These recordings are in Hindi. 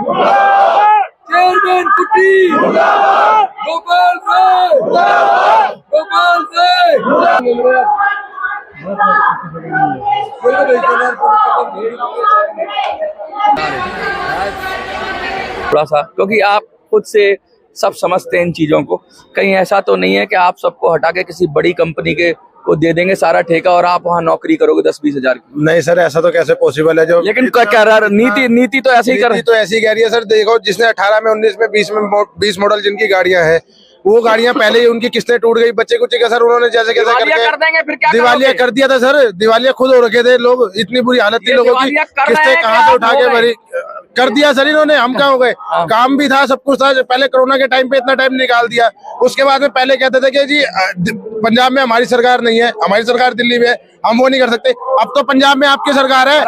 चेयरमैन कुट्टी गोपाल थोड़ा सा, क्योंकि आप खुद से सब समझते हैं इन चीजों को। कहीं ऐसा तो नहीं है कि आप सबको हटा के किसी बड़ी कंपनी के को दे देंगे सारा ठेका और आप वहाँ नौकरी करोगे 10-20 हजार की? नहीं सर, ऐसा तो कैसे पॉसिबल है? जो लेकिन क्या नीति तो ऐसे ही कर, तो ऐसी कह रही है सर। देखो, जिसने 18 में 19 में 20 मॉडल जिनकी गाड़ियां हैं, वो गाड़ियां पहले ही उनकी किस्तें टूट गई, बच्चे कुछ का सर उन्होंने जैसे कैसे कर देंगे, फिर क्या दिवालिया कर दिया था सर। दिवालिया खुद हो रखे थे लोग, इतनी बुरी हालत थी लोगों की, किस्तें कहाँ से उठा के भरी कर दिया सर इन्होंने। हम कहाँ हो गए? काम भी था, सब कुछ था। पहले कोरोना के टाइम पे इतना टाइम निकाल दिया। उसके बाद में पहले कहते थे कि जी पंजाब में हमारी सरकार नहीं है, हमारी सरकार दिल्ली में है, हम वो नहीं कर सकते। अब तो पंजाब में आपकी सरकार है,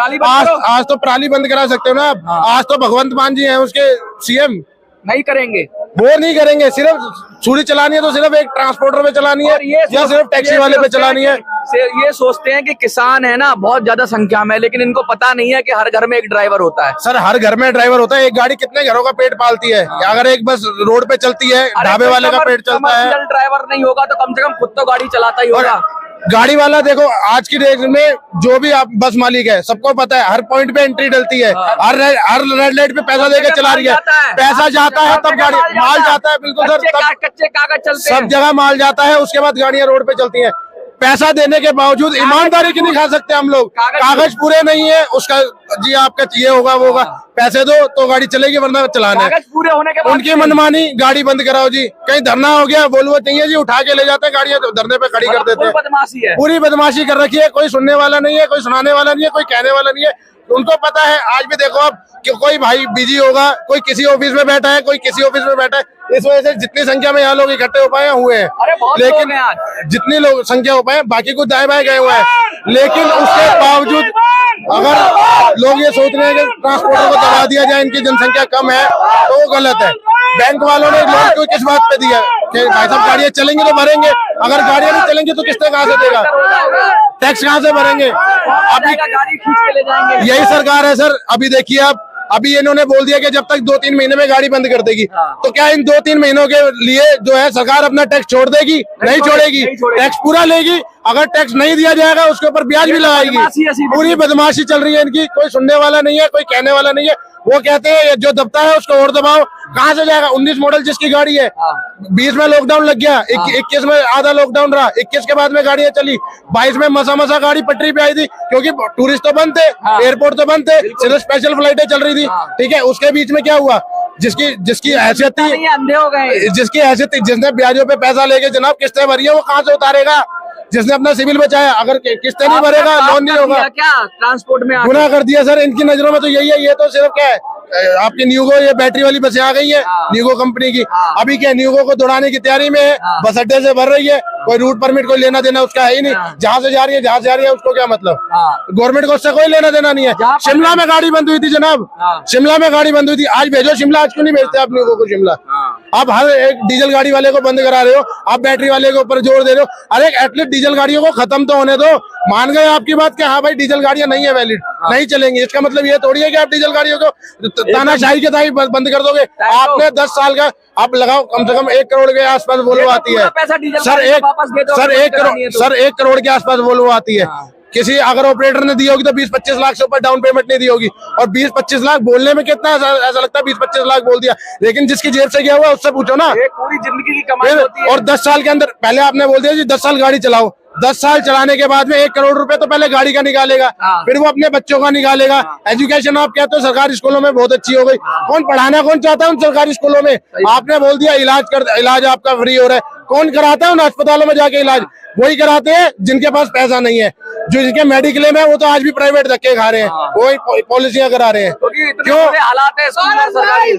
आज तो पराली बंद करा सकते हो ना आप। आज तो भगवंत मान जी हैं उसके सीएम। नहीं करेंगे, वो नहीं करेंगे। सिर्फ छुरी चलानी है तो सिर्फ एक ट्रांसपोर्टर पे चलानी है या सिर्फ टैक्सी वाले पे चलानी है। ये सोचते हैं कि किसान है ना बहुत ज्यादा संख्या में, लेकिन इनको पता नहीं है कि हर घर में एक ड्राइवर होता है। सर, हर घर में ड्राइवर होता है। एक गाड़ी कितने घरों का पेट पालती है? अगर एक बस रोड पे चलती है, ढाबे वाले का पेट चलता है। ड्राइवर नहीं होगा तो कम से कम खुद तो गाड़ी चलाता ही होगा। गाड़ी वाला देखो, आज की डेट में जो भी आप बस मालिक है, सबको पता है हर पॉइंट पे एंट्री डलती है, हर रेड लाइट पे पैसा देके चला रही है। पैसा जाता है तब गाड़ी माल जाता है। बिल्कुल सर, कच्चे कागज चलते हैं, सब जगह माल जाता है, उसके बाद गाड़ियां रोड पे चलती हैं। पैसा देने के बावजूद ईमानदारी की नहीं खा सकते हम लोग। कागज पूरे नहीं है उसका, जी आपका ये होगा वो होगा, पैसे दो तो गाड़ी चलेगी वरना चलाना है। पूरे होने के बाद उनकी मनमानी, गाड़ी बंद कराओ जी। कहीं धरना हो गया, वोल्वो चाहिए जी, उठा के ले जाते हैं गाड़ियां, धरने पे खड़ी कर देते हैं। बदमाशी है, पूरी बदमाशी कर रखी है। कोई सुनने वाला नहीं है, कोई सुनाने वाला नहीं है, कोई कहने वाला नहीं है। उनको पता है। आज भी देखो आप कि कोई भाई बिजी होगा, कोई किसी ऑफिस में बैठा है, कोई किसी ऑफिस में बैठा है। इस वजह से जितनी संख्या में यहाँ लोग इकट्ठे हो पाए हुए हैं, लेकिन जितनी लोग संख्या हो पाए, बाकी कुछ दाएं बाएं गए हुए हैं। लेकिन उसके बावजूद अगर लोग ये सोच रहे हैं कि ट्रांसपोर्टर को दबा दिया जाए, इनकी जनसंख्या कम है, तो वो गलत है। बैंक वालों ने लोन क्यों किस बात पे दिया कि भाई साहब गाड़ियां चलेंगे तो भरेंगे, अगर गाड़ियां नहीं चलेंगी तो किस्तें कहाँ से देगा, टैक्स कहाँ से भरेंगे? अभी गाड़ी खींच के ले जाएंगे। यही सरकार है सर। अभी देखिए आप, अभी इन्होंने बोल दिया कि जब तक 2-3 महीने में गाड़ी बंद कर देगी। तो क्या इन 2-3 महीनों के लिए जो है सरकार अपना टैक्स छोड़ देगी? नहीं छोड़ेगी, टैक्स पूरा लेगी। अगर टैक्स नहीं दिया जाएगा उसके ऊपर ब्याज भी लगाएगी। पूरी बदमाशी चल रही है इनकी। कोई सुनने वाला नहीं है, कोई कहने वाला नहीं है। वो कहते हैं जो दबता है उसको और दबाओ। कहाँ से जाएगा? 19 मॉडल जिसकी गाड़ी है, 20 में लॉकडाउन लग गया, 21 में आधा लॉकडाउन रहा, 21 के बाद में गाड़ियां चली, 22 में मसा मसा गाड़ी पटरी पे आई थी, क्योंकि टूरिस्ट तो बंद थे, एयरपोर्ट तो बंद थे, सिर्फ स्पेशल फ्लाइटें चल रही थी। ठीक है, उसके बीच में क्या हुआ? जिसकी हैसियत थी, अंधे हो गए। जिसकी हैसियत थी, जिसने ब्याजों पे पैसा लेके जनाब किस्तें भरी है, वो कहाँ से उतारेगा? जिसने अपना सिविल बचाया, अगर किस्तें नहीं भरेगा, लोन नहीं होगा। क्या ट्रांसपोर्ट में गुनाह कर दिया सर इनकी नजरों में। तो यही है, ये तो सिर्फ क्या है, आपकी न्यूगो, ये बैटरी वाली बसें आ गई है न्यूगो कंपनी की। अभी क्या न्यूगो को दौड़ाने की तैयारी में है, बस अड्डे से भर रही है, कोई रूट परमिट कोई लेना देना उसका है ही नहीं। जहाँ से जा रही है उसको क्या मतलब? गवर्नमेंट को उससे कोई लेना देना नहीं है। शिमला में गाड़ी बंद हुई थी जनाब, शिमला में गाड़ी बंद हुई थी। आज भेजो शिमला, आज क्यों नहीं भेजते आप न्यूगो को शिमला? आप हर एक डीजल गाड़ी वाले को बंद करा रहे हो, आप बैटरी वाले के ऊपर जोर दे रहे हो। अरे एटलीस्ट डीजल गाड़ियों को खत्म तो होने दो। मान गए आपकी बात कि हाँ भाई डीजल गाड़ियां नहीं है वैलिड, नहीं चलेंगी। इसका मतलब ये थोड़ी है कि आप डीजल गाड़ियों को तानाशाही के ताई बंद कर दोगे। आपने 10 साल का आप लगाओ, कम से कम 1 करोड़ के आसपास वोल्वो आती है सर। 1 करोड़ के आसपास वोल्वो आती है। किसी अगर ऑपरेटर ने दी होगी तो 20-25 लाख से ऊपर डाउन पेमेंट नहीं दी होगी। और 20-25 लाख बोलने में कितना ऐसा लगता है, 20-25 लाख बोल दिया, लेकिन जिसकी जेब से गया हुआ उससे पूछो ना। पूरी जिंदगी की कमाई होती है। और 10 साल के अंदर, पहले आपने बोल दिया जी 10 साल गाड़ी चलाओ, 10 साल चलाने के बाद में 1 करोड़ रुपए तो पहले गाड़ी का निकालेगा, फिर वो अपने बच्चों का निकालेगा। एजुकेशन आप कहते हो सरकारी स्कूलों में बहुत अच्छी हो गई, कौन पढ़ाना कौन चाहता है उन सरकारी स्कूलों में? आपने बोल दिया इलाज आपका फ्री हो रहा है, कौन कराता है उन अस्पतालों में जाके इलाज? वही कराते हैं जिनके पास पैसा नहीं है। जो जिनके मेडिक्लेम है वो तो आज भी प्राइवेट धक्के खा रहे हैं, वही पॉलिसियां करा रहे हैं। क्यों हालात है सरकारी?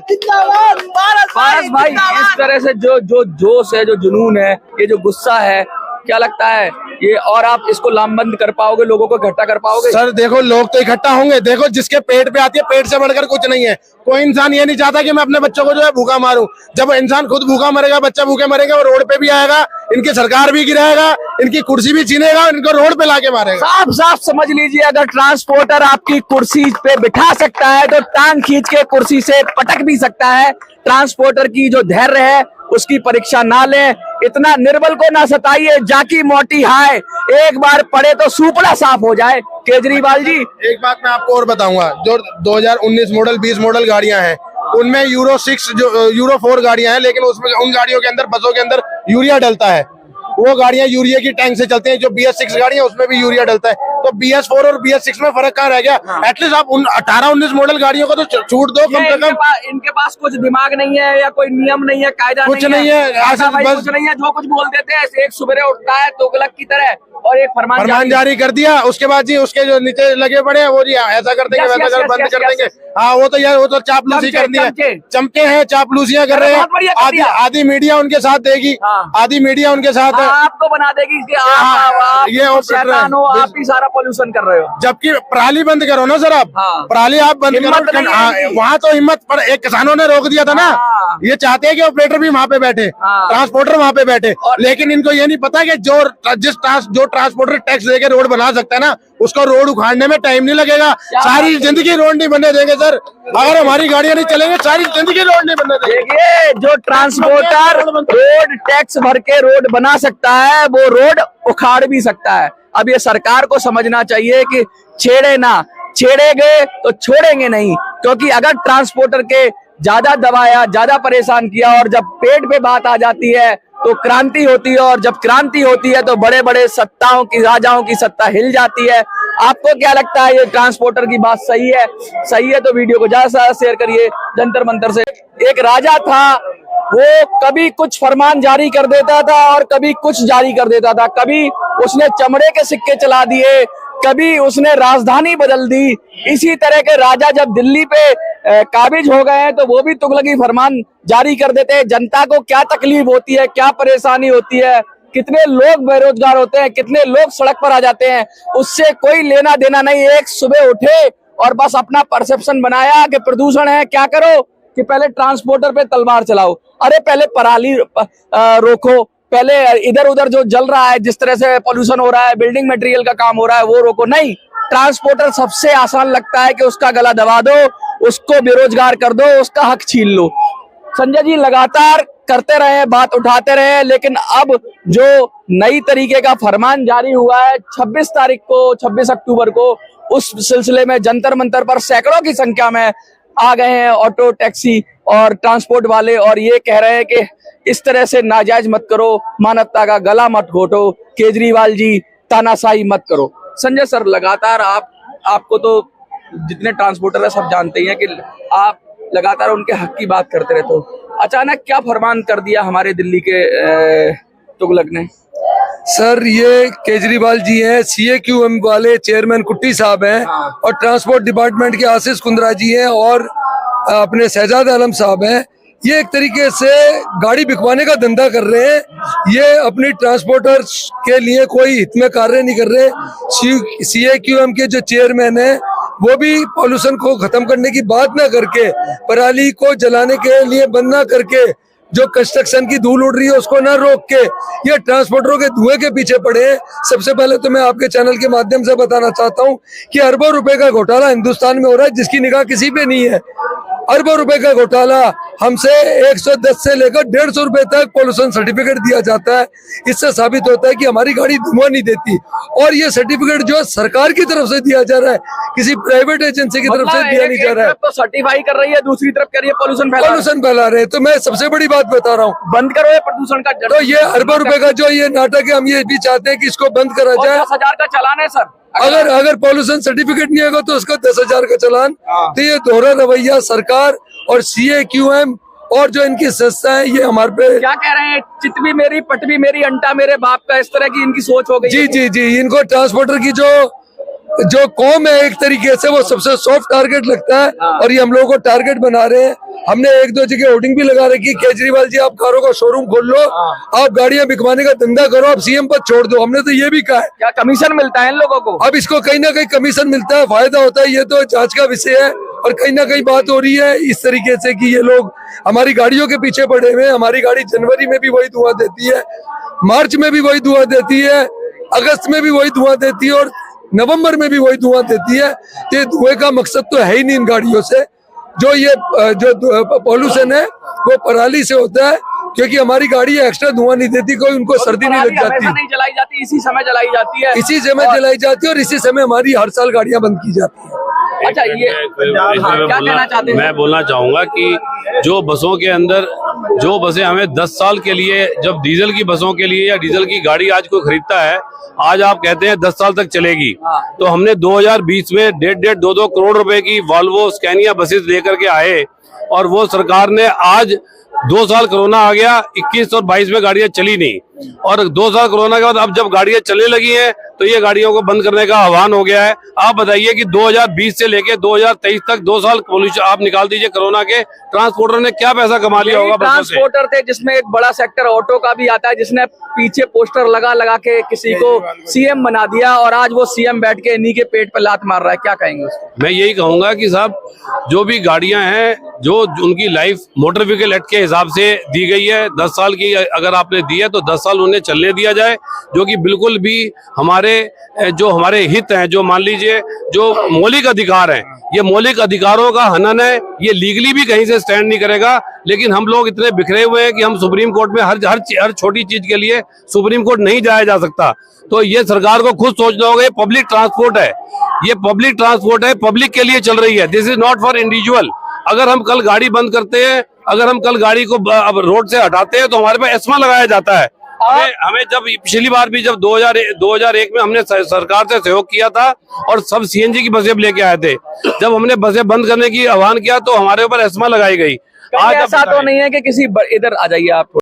पारस भाई, इस तरह से जो जोश है, जो जुनून है, ये जो गुस्सा है, क्या लगता है ये, और आप इसको लामबंद कर पाओगे, लोगों को इकट्ठा कर पाओगे? सर देखो, लोग तो इकट्ठा होंगे। देखो, जिसके पेट पे आती है, पेट से बढ़कर कुछ नहीं है। कोई इंसान ये नहीं चाहता कि मैं अपने बच्चों को जो है भूखा मारूं। जब इंसान खुद भूखा मरेगा, बच्चा भूखे मरेगा, वो रोड पे भी आएगा, इनकी सरकार भी गिराएगा, इनकी कुर्सी भी छीनेगा, इनको रोड पे लाके मारेगा। साफ साफ समझ लीजिए, अगर ट्रांसपोर्टर आपकी कुर्सी पे बिठा सकता है तो टांग खींच के कुर्सी से पटक भी सकता है। ट्रांसपोर्टर की जो धैर्य है उसकी परीक्षा ना लें, इतना निर्बल को ना सताइए। जाकी मोटी हाय, एक बार पड़े तो सुपड़ा साफ हो जाए। केजरीवाल जी, एक बात मैं आपको और बताऊंगा, जो 2019 मॉडल 20 मॉडल गाड़ियां हैं, उनमें यूरो 6 जो यूरो 4 गाड़ियां हैं, लेकिन उसमें उन गाड़ियों के अंदर, बसों के अंदर यूरिया डलता है। वो गाड़ियां यूरिया की टैंक से चलती हैं। जो BS6 गाड़ियां, उसमें भी यूरिया डलता है। तो BS4 और BS6 में फर्क कहाँ रह गया? एटलीस्ट आप उन 18-19 मॉडल गाड़ियों को तो छूट दो कम से कम। इनके पास कुछ दिमाग नहीं है, या कोई नियम नहीं है, कायदा कुछ नहीं है, ऐसा भाई कुछ नहीं है। जो कुछ बोल देते हैं, एक सुबह उठता है तुगलक की तरह और एक फरमान जारी कर दिया। उसके बाद जी उसके जो नीचे लगे पड़े हैं, वो जी ऐसा कर देंगे, वैसा कर बंद कर देंगे। हाँ, वो तो यार, वो तो चापलूसी कर दी है, चमके हैं, चापलूसियां कर रहे हैं। आधी मीडिया उनके साथ देगी, आधी मीडिया उनके साथ है। आपको बना देगी कि ये और शैतान हो, आप ही सारा पोल्यूशन कर रहे हो। जबकि पराली बंद करो ना सर, आप पराली आप बंद करो। वहाँ तो हिम्मत, पर एक किसानों ने रोक दिया था ना। ये चाहते हैं कि ऑपरेटर भी वहाँ पे बैठे, ट्रांसपोर्टर वहाँ पे बैठे, लेकिन इनको ये नहीं पता कि जो ट्रांसपोर्टर टैक्स देके रोड बना सकता है ना, उसको रोड उखाड़ने में टाइम नहीं लगेगा। सारी जिंदगी रोड नहीं बनने देंगे सर। अगर हमारी गाड़ियां नहीं चलेंगे, सारी जिंदगी रोड नहीं बनने देंगे। देखिए, जो ट्रांसपोर्टर रोड टैक्स भर के रोड बना सकता है, वो रोड उखाड़ भी सकता है। अब ये सरकार को समझना चाहिए कि छेड़े ना, छेड़ेंगे तो छोड़ेंगे नहीं। क्योंकि अगर ट्रांसपोर्टर के ज्यादा दबाया, ज्यादा परेशान किया, और जब पेट पे बात आ जाती है तो क्रांति होती है, और जब क्रांति होती है तो बड़े बड़े सत्ताओं की, राजाओं की सत्ता हिल जाती है। आपको क्या लगता है, ये ट्रांसपोर्टर की बात सही है? सही है तो वीडियो को ज्यादा से ज्यादा शेयर करिए। जंतर मंतर से एक राजा था, वो कभी कुछ फरमान जारी कर देता था और कभी कुछ जारी कर देता था। कभी उसने चमड़े के सिक्के चला दिए, कभी उसने राजधानी बदल दी। इसी तरह के राजा जब दिल्ली पे काबिज हो गए हैं तो वो भी तुगलकी फरमान जारी कर देते हैं। जनता को क्या तकलीफ होती है, क्या परेशानी होती है, कितने लोग बेरोजगार होते हैं, कितने लोग सड़क पर आ जाते हैं, उससे कोई लेना देना नहीं। एक सुबह उठे और बस अपना परसेप्शन बनाया कि प्रदूषण है, क्या करो कि पहले ट्रांसपोर्टर पे तलवार चलाओ। अरे पहले पराली रोको, पहले इधर उधर जो जल रहा है, जिस तरह से पॉल्यूशन हो रहा है, बिल्डिंग मटेरियल का काम हो रहा है, वो रोको। नहीं, ट्रांसपोर्टर सबसे आसान लगता है कि उसका गला दबा दो, उसको बेरोजगार कर दो, उसका हक छीन लो। संजय जी लगातार करते रहे, बात उठाते रहे, लेकिन अब जो नई तरीके का फरमान जारी हुआ है 26 अक्टूबर को, उस सिलसिले में जंतर मंतर पर सैकड़ों की संख्या में आ गए हैं ऑटो, टैक्सी और ट्रांसपोर्ट वाले, और ये कह रहे हैं कि इस तरह से नाजायज मत करो, मानवता का गला मत घोटो, केजरीवाल जी तानाशाही मत करो। संजय सर, लगातार आपको तो जितने ट्रांसपोर्टर है सब जानते ही हैं कि आप लगातार उनके हक की बात करते रहते हो। अचानक क्या फरमान कर दिया हमारे दिल्ली के तुगलक ने? सर, ये केजरीवाल जी हैं, CAQM वाले चेयरमैन कुट्टी साहब हैं, और ट्रांसपोर्ट डिपार्टमेंट के आशीष कुंद्रा जी हैं, और अपने शहजाद आलम साहब हैं। ये एक तरीके से गाड़ी बिकवाने का धंधा कर रहे हैं। ये अपनी ट्रांसपोर्टर के लिए कोई हित में कार्य नहीं कर रहे। CAQM के जो चेयरमैन है, वो भी पॉल्यूशन को खत्म करने की बात ना करके, पराली को जलाने के लिए बंद ना करके, जो कंस्ट्रक्शन की धूल उड़ रही है उसको ना रोक के, ये ट्रांसपोर्टरों के धुएं के पीछे पड़े हैं। सबसे पहले तो मैं आपके चैनल के माध्यम से बताना चाहता हूं कि अरबों रुपए का घोटाला हिंदुस्तान में हो रहा है, जिसकी निगाह किसी पे नहीं है। अरबों रुपए का घोटाला, हमसे 110 से लेकर 150 रुपए तक पॉल्यूशन सर्टिफिकेट दिया जाता है। इससे साबित होता है कि हमारी गाड़ी धुआं नहीं देती, और ये सर्टिफिकेट जो है सरकार की तरफ से दिया जा रहा है, किसी प्राइवेट एजेंसी की तरफ से दिया नहीं जा रहा है। तो सर्टिफाई कर रही है, दूसरी तरफ कर रही है पॉल्यूशन फैला रहे हैं। तो मैं सबसे बड़ी बात बता रहा हूँ, बंद करो ये प्रदूषण का। तो ये अरबों रुपए का जो ये नाटक है, हम ये भी चाहते हैं कि इसको बंद करा जाए। 10,000 का चालान है सर। अगर पॉल्यूशन सर्टिफिकेट नहीं होगा तो उसका 10,000 का चालान। तो ये दोहरा रवैया सरकार और CAQM और जो इनकी संस्था है, ये हमारे पे क्या कह रहे हैं, चित भी मेरी पट भी मेरी, अंटा मेरे बाप का, इस तरह की इनकी सोच हो गई। जी जी जी, इनको ट्रांसपोर्टर की जो जो कौम है एक तरीके से वो सबसे सॉफ्ट टारगेट लगता है और ये हम लोगों को टारगेट बना रहे हैं। हमने 1-2 जगह होर्डिंग भी लगा रखी, केजरीवाल जी आप कारों का शोरूम खोल लो, आप गाड़ियां बिकवाने का धंधा करो, आप सीएम पद छोड़ दो। हमने तो ये भी कहा है। क्या कमीशन मिलता है इन लोगों को? अब इसको कहीं ना कहीं कमीशन मिलता है, फायदा होता है, ये तो जांच का विषय है। और कहीं ना कहीं बात हो रही है इस तरीके से कि ये लोग हमारी गाड़ियों के पीछे पड़े हुए हैं। हमारी गाड़ी जनवरी में भी वही धुआं देती है, मार्च में भी वही धुआं देती है, अगस्त में भी वही धुआं देती है और नवंबर में भी वही धुआं देती है। ये धुएं का मकसद तो है ही नहीं इन गाड़ियों से। जो ये जो पॉल्यूशन है वो पराली से होता है, क्योंकि हमारी गाड़ी एक्स्ट्रा धुआं नहीं देती, कोई उनको सर्दी नहीं लग जाती, नहीं जलाई जाती, इसी समय जलाई जाती है, इसी समय जलाई जाती है और इसी समय हमारी हर साल गाड़ियां बंद की जाती है। अच्छा, ये क्या कहना चाहते हैं? मैं बोलना चाहूंगा कि जो बसों के अंदर जो बसें हमें 10 साल के लिए, जब डीजल की बसों के लिए या डीजल की गाड़ी आज कोई खरीदता है, आज आप कहते हैं 10 साल तक चलेगी, तो हमने 2020 में 1.5-2 करोड़ रुपए की वॉल्वो स्कैनिया बसेस लेकर के आए और वो सरकार ने आज 2 साल कोरोना आ गया, 21 और 22 में गाड़ियां चली नहीं और 2 साल कोरोना के बाद अब जब गाड़ियां चलने लगी हैं तो ये गाड़ियों को बंद करने का आह्वान हो गया है। आप बताइए कि 2020 से लेके 2023 तक 2 साल पॉल्यूशन आप निकाल दीजिए कोरोना के, ट्रांसपोर्टर ने क्या पैसा कमा लिया होगा बसों से? ट्रांसपोर्टर थे जिसमें एक बड़ा सेक्टर ऑटो का भी आता है, जिसने पीछे पोस्टर लगा लगा के किसी को सीएम बना दिया और आज वो सीएम बैठ के इन्हीं के पेट पे लात मार रहा है। क्या कहेंगे उसको? मैं यही कहूंगा कि साहब जो भी गाड़ियां हैं, जो उनकी लाइफ मोटर व्हीकल एक्ट के हिसाब से दी गई है, 10 साल की अगर आपने दी है तो 10 साल उन्हें चलने दिया जाए, जो कि बिल्कुल भी हमारे हित हैं, जो मान लीजिए जो मौलिक अधिकार हैं, ये मौलिक अधिकारों का हनन है, ये लीगली भी कहीं से स्टैंड नहीं करेगा। लेकिन हम लोग इतने बिखरे हुए हैं कि हम सुप्रीम कोर्ट में हर छोटी चीज के लिए सुप्रीम कोर्ट नहीं जाया जा सकता। तो ये सरकार को खुद सोचना होगा, ये पब्लिक ट्रांसपोर्ट है, ये पब्लिक ट्रांसपोर्ट है, पब्लिक के लिए चल रही है, this is not for individual. अगर हम कल गाड़ी बंद करते हैं, अगर हम कल गाड़ी को अब रोड से हटाते हैं तो हमारे पास एस्मा लगाया जाता है। हमें जब पिछली बार भी जब 2001 में हमने सरकार से सहयोग किया था और सब सीएनजी की बसें लेके आए थे, जब हमने बसें बंद करने की आह्वान किया तो हमारे ऊपर एस्मा लगाई गई। आज ऐसा तो नहीं है कि किसी इधर आ जाइए आप।